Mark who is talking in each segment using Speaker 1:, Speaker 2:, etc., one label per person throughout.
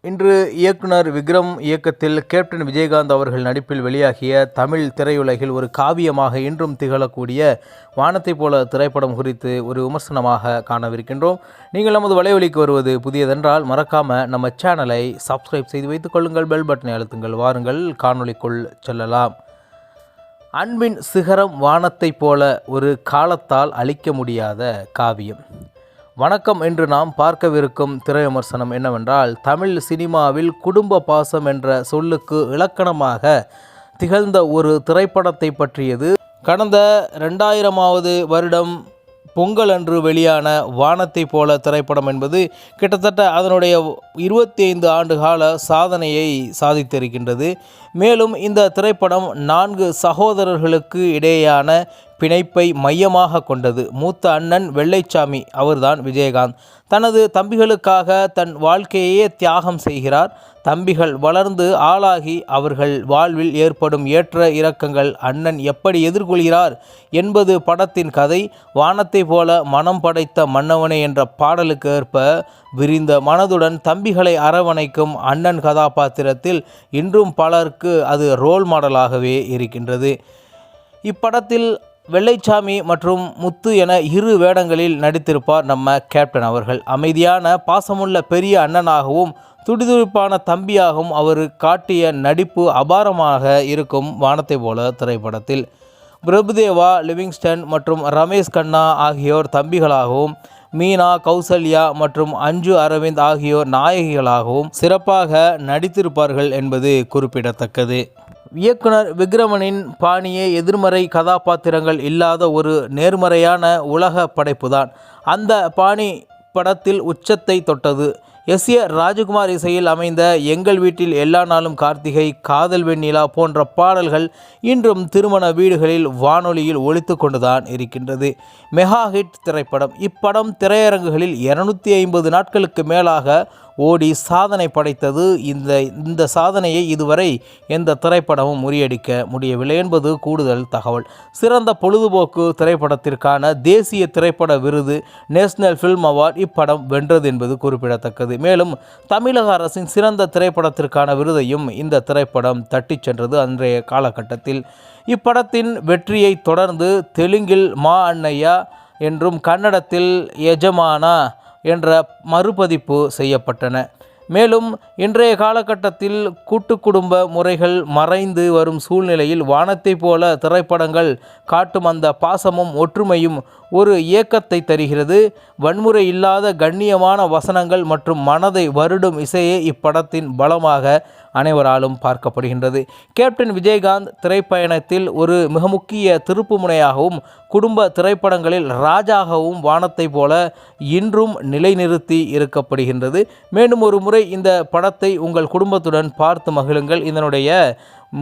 Speaker 1: இன்று இயக்குனர் விக்ரம் இயக்கத்தில் கேப்டன் விஜயகாந்த் அவர்கள் நடிப்பில் வெளியாகிய தமிழ் திரையுலகில் ஒரு காவியமாக இன்றும் திகழக்கூடிய வானத்தைப் போல திரைப்படம் குறித்து ஒரு விமர்சனமாக காணவிருக்கின்றோம். நீங்கள் நமது வலைவலிக்கு வருவது புதியதென்றால் மறக்காமல் நம்ம சேனலை சப்ஸ்கிரைப் செய்து வைத்துக் கொள்ளுங்கள், பெல் பட்டனை அழுத்துங்கள். வாருங்கள் காணொளிக்குள் செல்லலாம். அன்பின் சிகரம் வானத்தைப் போல ஒரு காலத்தால் அழிக்க முடியாத காவியம். வணக்கம். என்று நாம் பார்க்கவிருக்கும் திரை விமர்சனம் என்னவென்றால், தமிழ் சினிமாவில் குடும்ப பாசம் என்ற சொல்லுக்கு இலக்கணமாக திகழ்ந்த ஒரு திரைப்படத்தை பற்றியது. கடந்த 2000வது வருடம் பொங்கல் அன்று வெளியான வானத்தைப் போல திரைப்படம் என்பது கிட்டத்தட்ட அதனுடைய 25 ஆண்டு கால சாதனையை சாதித்திருக்கின்றது. மேலும் இந்த திரைப்படம் 4 சகோதரர்களுக்கு இடையேயான பிணைப்பை மையமாக கொண்டது. மூத்த அண்ணன் வெள்ளைச்சாமி அவர்தான் விஜயகாந்த். தனது தம்பிகளுக்காக தன் வாழ்க்கையே தியாகம் செய்கிறார். தம்பிகள் வளர்ந்து ஆளாகி அவர்கள் வாழ்வில் ஏற்படும் ஏற்ற இறக்கங்கள் அண்ணன் எப்படி எதிர்கொள்கிறார் என்பது படத்தின் கதை. வானத்தை போல மனம் படைத்த மன்னவனே என்ற பாடலுக்கு ஏற்ப விரிந்த மனதுடன் தம்பிகளை அரவணைக்கும் அண்ணன் கதாபாத்திரத்தில் இன்றும் பலருக்கு அது ரோல் மாடலாகவே இருக்கின்றது. இப்படத்தில் வெள்ளைச்சாமி மற்றும் முத்து என 2 வேடங்களில் நடித்திருப்பார் நம்ம கேப்டன் அவர்கள். அமைதியான பாசமுள்ள பெரிய அண்ணனாகவும் துடிதுடிப்பான தம்பியாகவும் அவர் காட்டிய நடிப்பு அபாரமாக இருக்கும். வானத்தை போல திரைப்படத்தில் பிரபுதேவா, லிவிங்ஸ்டன் மற்றும் ரமேஷ் கண்ணா ஆகியோர் தம்பிகளாகவும், மீனா, கௌசல்யா மற்றும் அஞ்சு அரவிந்த் ஆகியோர் நாயகிகளாகவும் சிறப்பாக நடித்திருப்பார்கள் என்பது குறிப்பிடத்தக்கது. இயக்குனர் விக்ரமனின் பாணியே எதிர்மறை கதாபாத்திரங்கள் இல்லாத ஒரு நேர்மறையான உலக படைப்புதான். அந்த பாணி படத்தில் உச்சத்தை தொட்டது. எஸ். ஏ. ராஜகுமார் இசையில் அமைந்த எங்கள் வீட்டில் எல்லா நாளும் கார்த்திகை, காதல் வெண்ணிலா போன்ற பாடல்கள் இன்றும் திருமண வீடுகளில் வானொலியில் ஒலித்து கொண்டுதான் இருக்கின்றது. மெகா ஹிட் திரைப்படம். இப்படம் திரையரங்குகளில் 250 நாட்களுக்கு மேலாக ஓடி சாதனை படைத்தது. இந்த சாதனையை இதுவரை எந்த திரைப்படமும் முறியடிக்க முடியவில்லை என்பது கூடுதல் தகவல். சிறந்த பொழுதுபோக்கு திரைப்படத்திற்கான தேசிய திரைப்பட விருது நேஷனல் ஃபில்ம் அவார்ட் இப்படம் வென்றது என்பது குறிப்பிடத்தக்கது. மேலும் தமிழக அரசின் சிறந்த திரைப்படத்திற்கான விருதையும் இந்த திரைப்படம் தட்டிச் சென்றது அன்றைய காலகட்டத்தில். இப்படத்தின் வெற்றியை தொடர்ந்து தெலுங்கில் மா அண்ணையா என்றும் கன்னடத்தில் எஜமானா என்ற மறுபதிப்பு செய்யப்பட்டன. மேலும் இன்றைய காலகட்டத்தில் கூட்டு குடும்ப முறைகள் மறைந்து வரும் சூழ்நிலையில் வானத்தை போல திரைப்படங்கள் காட்டும் அந்த பாசமும் ஒற்றுமையும் ஒரு இயக்கத்தை தருகிறது. வன்முறை இல்லாத கண்ணியமான வசனங்கள் மற்றும் மனதை வருடும் இசையே இப்படத்தின் பலமாக அனைவராலும் பார்க்கப்படுகின்றது. கேப்டன் விஜயகாந்த் திரைப்பயணத்தில் ஒரு மிக முக்கிய திருப்பு முனையாகவும் குடும்ப திரைப்படங்களில் ராஜாகவும் வானத்தை போல இன்றும் நிலைநிறுத்தி இருக்கப்படுகின்றது. மீண்டும் ஒரு முறை இந்த படத்தை உங்கள் குடும்பத்துடன் பார்த்து மகிழுங்கள். இதனுடைய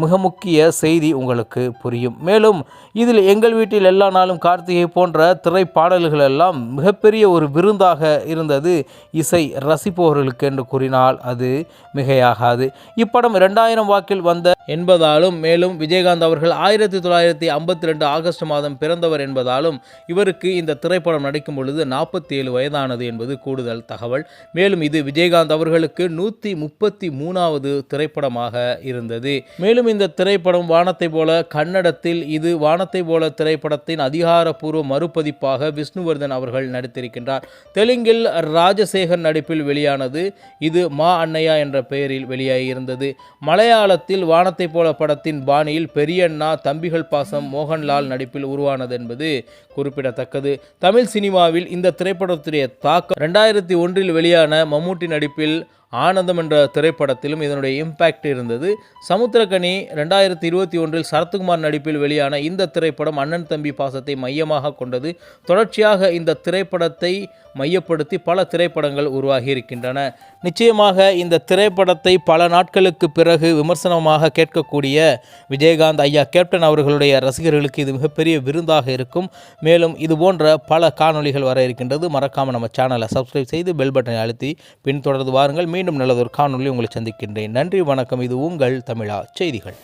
Speaker 1: மிக முக்கிய செய்தி உங்களுக்கு புரியும். மேலும் இதில் எங்கள் வீட்டில் எல்லா நாளும் கார்த்திகை போன்ற திரைப்பாடல்கள் எல்லாம் மிகப்பெரிய ஒரு விருந்தாக இருந்தது இசை ரசிப்பவர்களுக்கு என்று கூறினால் அது மிகையாகாது. இப்படம் 2000 வாக்கில் வந்த என்பதாலும், மேலும் விஜயகாந்த் அவர்கள் 1952 ஆகஸ்ட் மாதம் பிறந்தவர் என்பதாலும் இவருக்கு இந்த திரைப்படம் நடிக்கும் பொழுது 47 வயதானது என்பது கூடுதல் தகவல். மேலும் இது விஜயகாந்த் அவர்களுக்கு 133வது திரைப்படமாக இருந்தது. மேலும் இந்த திரைப்படம் வானத்தை போல கன்னடத்தில் இது வானத்தை போல திரைப்படத்தின் அதிகாரப்பூர்வ மறுபதிப்பாக விஷ்ணுவர்தன் அவர்கள் நடித்திருக்கின்றார். தெலுங்கில் ராஜசேகர் நடிப்பில் வெளியானது. இது மா அண்ணையா என்ற பெயரில் வெளியாகியிருந்தது. மலையாளத்தில் வானத்தை போல படத்தின் பாணியில் பெரியண்ணா, தம்பிகள் பாசம், மோகன்லால் நடிப்பில் உருவானது என்பது குறிப்பிடத்தக்கது. தமிழ் சினிமாவில் இந்த திரைப்படத்துடைய தாக்கம் 2001 வெளியான மம்முட்டி நடிப்பில் ஆனந்தம் என்ற திரைப்படத்திலும் இதனுடைய இம்பேக்ட் இருந்தது. சமுத்திரக்கனி 2021 சரத்குமார் நடிப்பில் வெளியான இந்த திரைப்படம் அண்ணன் தம்பி பாசத்தை மையமாக கொண்டது. தொடர்ச்சியாக இந்த திரைப்படத்தை மையப்படுத்தி பல திரைப்படங்கள் உருவாகி இருக்கின்றன. நிச்சயமாக இந்த திரைப்படத்தை பல நாட்களுக்கு பிறகு விமர்சனமாக கேட்கக்கூடிய விஜயகாந்த் ஐயா கேப்டன் அவர்களுடைய ரசிகர்களுக்கு இது மிகப்பெரிய விருந்தாக இருக்கும். மேலும் இது போன்ற பல காணொளிகள் வர இருக்கின்றது. மறக்காமல் நம்ம சேனலை சப்ஸ்கிரைப் செய்து பெல் பட்டனை அழுத்தி பின்தொடர்ந்து வாருங்கள். மீண்டும் நல்லதொரு காணொளி உங்களை சந்திக்கின்றேன். நன்றி, வணக்கம். இது உங்கள் தமிழா செய்திகள்.